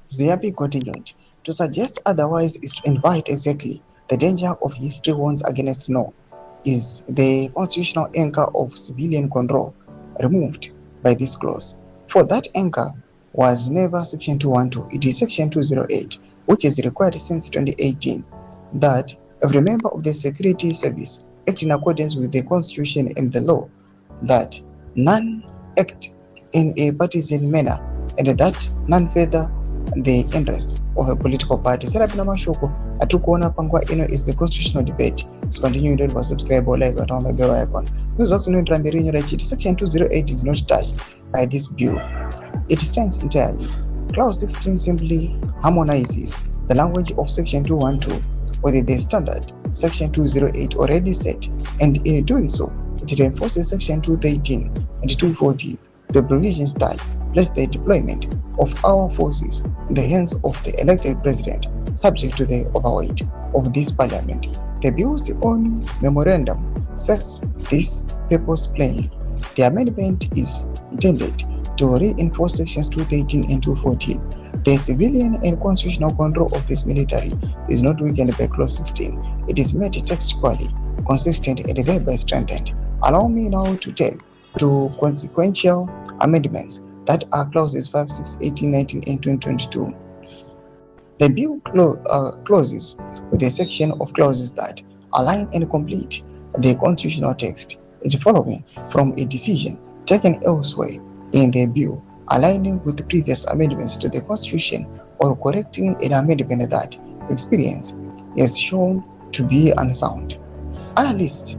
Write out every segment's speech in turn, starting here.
Ziabi continued, to suggest otherwise is to invite exactly the danger of history warns against. No, is the constitutional anchor of civilian control removed by this clause. For that anchor was never Section 212, it is Section 208, which is required since 2018, that every member of the security service act in accordance with the Constitution and the law, that none act in a partisan manner, and that none further the interest of a political party. Serapina Mashoko, Atukuona Pangwa Ino is the constitutional debate. So continue to subscribe or like on the bell icon. News also no Rambirinho Rachid. Section 208 is not touched by this bill. It stands entirely. Clause 16 simply harmonizes the language of Section 212 with the standard Section 208 already set, and in doing so, it reinforces Section 213 and 214, the provisions that place the deployment of our forces in the hands of the elected president, subject to the overweight of this parliament. The bill's own memorandum says this purpose plainly. The amendment is intended to reinforce Sections 213 and 214. The civilian and constitutional control of this military is not weakened by Clause 16. It is made textually consistent and thereby strengthened. Allow me now to turn to consequential amendments that are clauses 5, 6, 18, 19, and 2022. The bill closes with a section of clauses that align and complete the constitutional text. It's following from a decision taken elsewhere in the bill, aligning with the previous amendments to the Constitution or correcting an amendment that experience is shown to be unsound. Analysts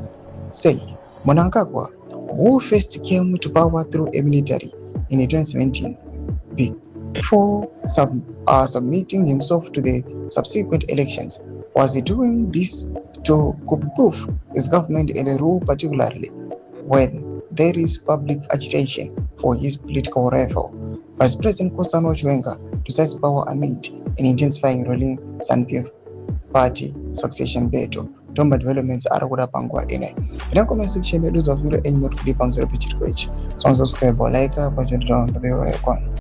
say Mnangagwa, who first came to power through a military in 2017, before submitting himself to the subsequent elections, was doing this to copy-proof his government and rule, particularly when there is public agitation for his political rival. Vice President Chiwenga to seize power amid an intensifying ruling SANPF party succession battle. Tomba developments are pangwa ine. In the comment section, those of you any more clip on the page. So subscribe or like, but you don't have the icon.